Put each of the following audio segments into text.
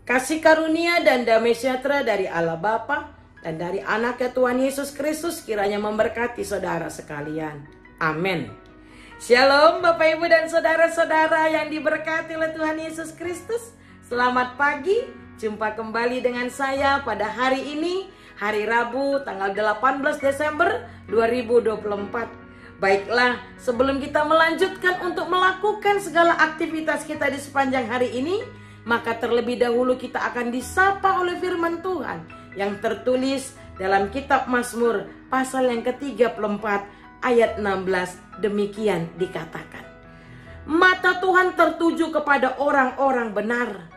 Kasih karunia dan damai sejahtera dari Allah Bapa dan dari Anaknya Tuhan Yesus Kristus kiranya memberkati saudara sekalian. Amin. Shalom Bapak Ibu dan saudara-saudara yang diberkati oleh Tuhan Yesus Kristus. Selamat pagi, jumpa kembali dengan saya pada hari ini, hari Rabu tanggal 18 Desember 2024. Baiklah, sebelum kita melanjutkan untuk melakukan segala aktivitas kita di sepanjang hari ini, maka terlebih dahulu kita akan disapa oleh firman Tuhan yang tertulis dalam kitab Mazmur pasal yang ke-34 ayat 16. Demikian dikatakan, mata Tuhan tertuju kepada orang-orang benar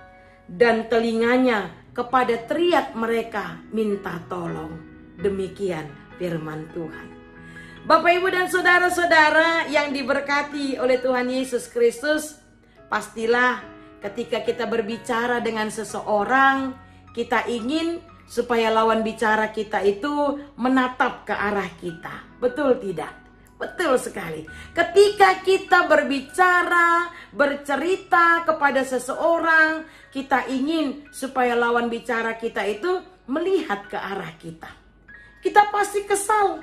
dan telinganya kepada teriak mereka minta tolong. Demikian firman Tuhan. Bapak Ibu dan saudara-saudara yang diberkati oleh Tuhan Yesus Kristus, pastilah ketika kita berbicara dengan seseorang, kita ingin supaya lawan bicara kita itu menatap ke arah kita. Betul tidak? Betul sekali. Ketika kita berbicara, bercerita kepada seseorang, kita ingin supaya lawan bicara kita itu melihat ke arah kita. Kita pasti kesal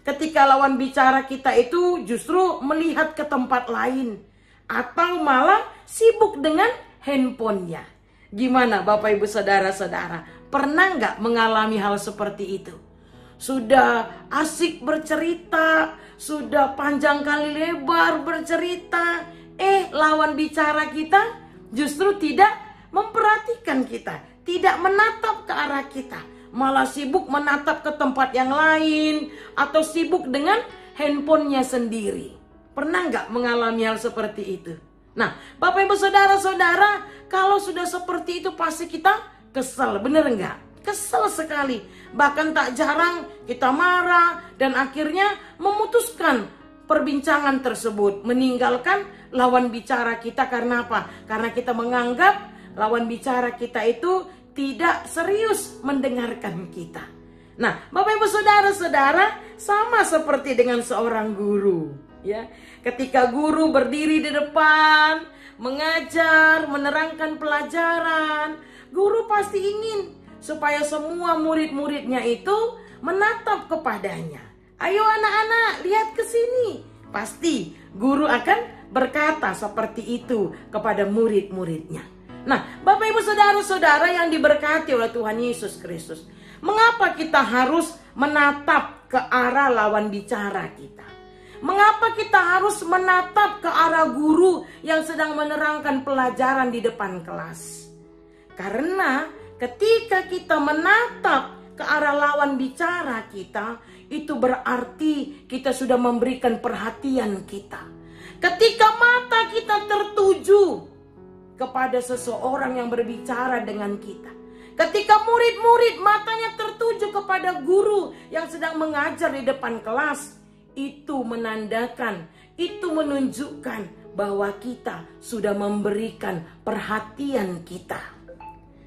ketika lawan bicara kita itu justru melihat ke tempat lain atau malah sibuk dengan handphonenya. Gimana Bapak Ibu saudara-saudara? Pernah nggak mengalami hal seperti itu? Sudah asik bercerita, sudah panjang kali lebar bercerita, lawan bicara kita justru tidak memperhatikan kita, tidak menatap ke arah kita, malah sibuk menatap ke tempat yang lain atau sibuk dengan handphonenya sendiri. Pernah nggak mengalami hal seperti itu? Nah, Bapak Ibu saudara-saudara, kalau sudah seperti itu pasti kita kesel, bener nggak? Kesel sekali. Bahkan tak jarang kita marah dan akhirnya memutuskan perbincangan tersebut, meninggalkan lawan bicara kita. Karena apa? Karena kita menganggap lawan bicara kita itu tidak serius mendengarkan kita. Nah, Bapak Ibu saudara-saudara, sama seperti dengan seorang guru, ya. Ketika guru berdiri di depan, mengajar, menerangkan pelajaran, guru pasti ingin supaya semua murid-muridnya itu menatap kepadanya. Ayo anak-anak, lihat ke sini. Pasti guru akan berkata seperti itu kepada murid-muridnya. Nah, Bapak Ibu saudara-saudara yang diberkati oleh Tuhan Yesus Kristus, mengapa kita harus menatap ke arah lawan bicara kita? Mengapa kita harus menatap ke arah guru yang sedang menerangkan pelajaran di depan kelas? Karena ketika kita menatap ke arah lawan bicara kita, itu berarti kita sudah memberikan perhatian kita. Ketika mata kita tertuju kepada seseorang yang berbicara dengan kita, ketika murid-murid matanya tertuju kepada guru yang sedang mengajar di depan kelas, itu menandakan, itu menunjukkan bahwa kita sudah memberikan perhatian kita.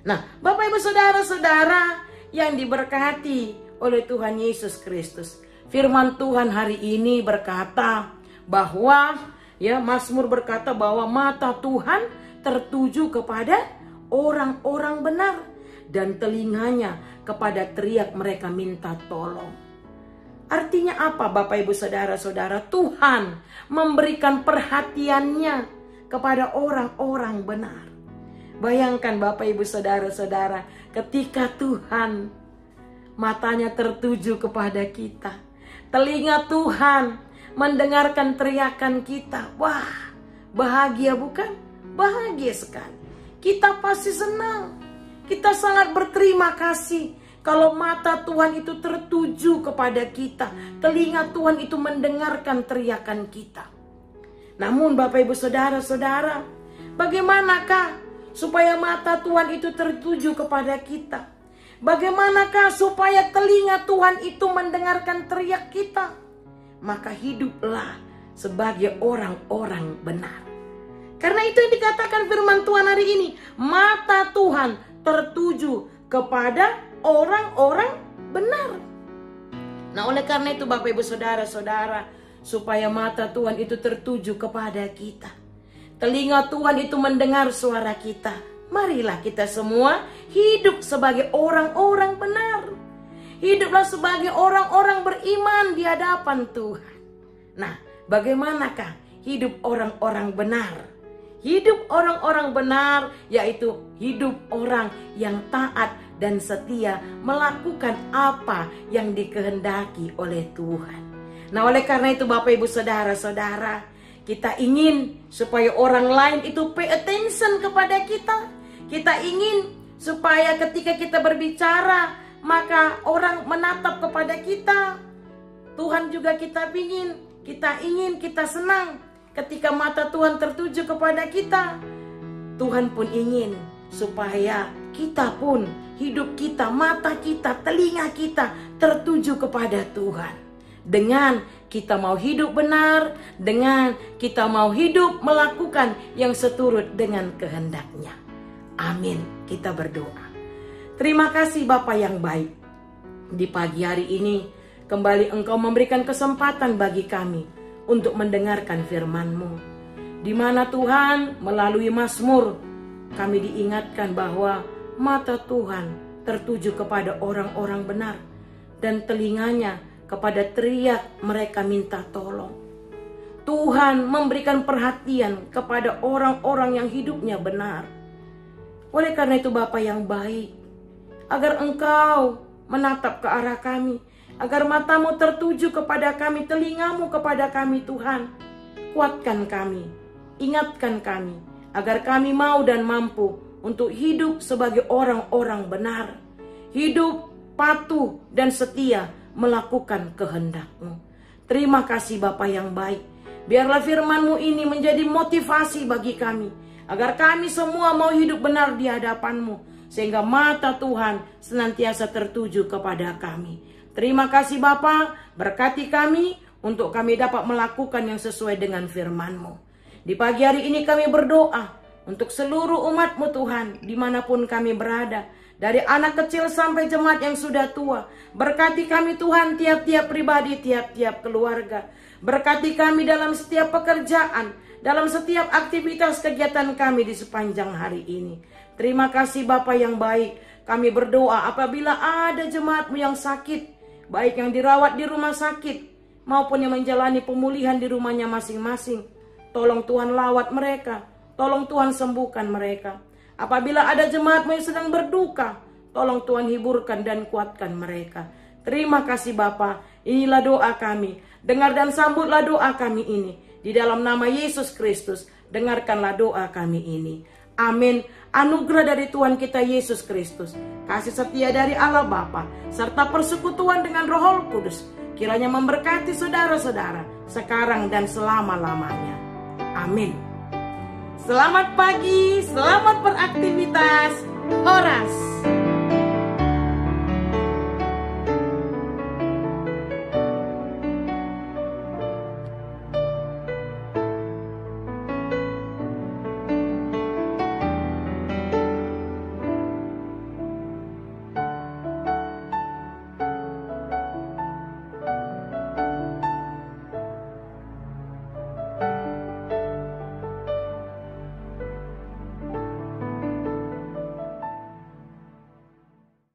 Nah, Bapak Ibu saudara-saudara yang diberkati oleh Tuhan Yesus Kristus, firman Tuhan hari ini berkata bahwa, ya, Mazmur berkata bahwa mata Tuhan tertuju kepada orang-orang benar dan telinganya kepada teriak mereka minta tolong. Artinya apa Bapak Ibu saudara-saudara? Tuhan memberikan perhatiannya kepada orang-orang benar. Bayangkan Bapak Ibu saudara-saudara, ketika Tuhan matanya tertuju kepada kita, telinga Tuhan mendengarkan teriakan kita. Wah, bahagia bukan? Bahagia sekali. Kita pasti senang. Kita sangat berterima kasih kalau mata Tuhan itu tertuju kepada kita, telinga Tuhan itu mendengarkan teriakan kita. Namun Bapak Ibu saudara-saudara, bagaimanakah supaya mata Tuhan itu tertuju kepada kita? Bagaimanakah supaya telinga Tuhan itu mendengarkan teriak kita? Maka hiduplah sebagai orang-orang benar. Karena itu yang dikatakan firman Tuhan hari ini, mata Tuhan tertuju kepada orang-orang benar. Nah, oleh karena itu Bapak Ibu saudara-saudara, supaya mata Tuhan itu tertuju kepada kita, telinga Tuhan itu mendengar suara kita, Marilah kita semua hidup sebagai orang-orang benar. Hiduplah sebagai orang-orang beriman di hadapan Tuhan. Nah, bagaimanakah hidup orang-orang benar? Hidup orang-orang benar yaitu hidup orang yang taat dan setia melakukan apa yang dikehendaki oleh Tuhan. Nah, oleh karena itu Bapak Ibu Saudara-saudara, kita ingin supaya orang lain itu pay attention kepada kita. Kita ingin supaya ketika kita berbicara, maka orang menatap kepada kita. Tuhan juga kita ingin, kita senang ketika mata Tuhan tertuju kepada kita. Tuhan pun ingin supaya kita pun, hidup kita, mata kita, telinga kita tertuju kepada Tuhan. Dengan kita mau hidup benar, dengan kita mau hidup melakukan yang seturut dengan kehendak-Nya. Amin. Kita berdoa. Terima kasih Bapa yang baik. Di pagi hari ini kembali Engkau memberikan kesempatan bagi kami untuk mendengarkan firman-Mu. Di mana Tuhan melalui Mazmur kami diingatkan bahwa mata Tuhan tertuju kepada orang-orang benar dan telinganya kepada teriak mereka minta tolong. Tuhan memberikan perhatian kepada orang-orang yang hidupnya benar. Oleh karena itu Bapa yang baik, agar Engkau menatap ke arah kami, agar matamu tertuju kepada kami, telingamu kepada kami Tuhan. Kuatkan kami, ingatkan kami, agar kami mau dan mampu untuk hidup sebagai orang-orang benar. Hidup patuh dan setia melakukan kehendak-Mu. Terima kasih Bapa yang baik. Biarlah firman-Mu ini menjadi motivasi bagi kami, agar kami semua mau hidup benar di hadapan-Mu, sehingga mata Tuhan senantiasa tertuju kepada kami. Terima kasih Bapa, berkati kami untuk kami dapat melakukan yang sesuai dengan firman-Mu. Di pagi hari ini kami berdoa untuk seluruh umat-Mu Tuhan, dimanapun kami berada, dari anak kecil sampai jemaat yang sudah tua. Berkati kami Tuhan, tiap-tiap pribadi, tiap-tiap keluarga. Berkati kami dalam setiap pekerjaan, dalam setiap aktivitas kegiatan kami di sepanjang hari ini. Terima kasih Bapa yang baik. Kami berdoa apabila ada jemaat-Mu yang sakit, baik yang dirawat di rumah sakit maupun yang menjalani pemulihan di rumahnya masing-masing, tolong Tuhan lawat mereka, tolong Tuhan sembuhkan mereka. Apabila ada jemaat-Mu yang sedang berduka, tolong Tuhan hiburkan dan kuatkan mereka. Terima kasih Bapa. Inilah doa kami. Dengar dan sambutlah doa kami ini. Di dalam nama Yesus Kristus, dengarkanlah doa kami ini. Amin. Anugerah dari Tuhan kita Yesus Kristus, kasih setia dari Allah Bapa, serta persekutuan dengan Roh Kudus, kiranya memberkati saudara-saudara sekarang dan selama-lamanya. Amin. Selamat pagi, selamat beraktivitas. Horas.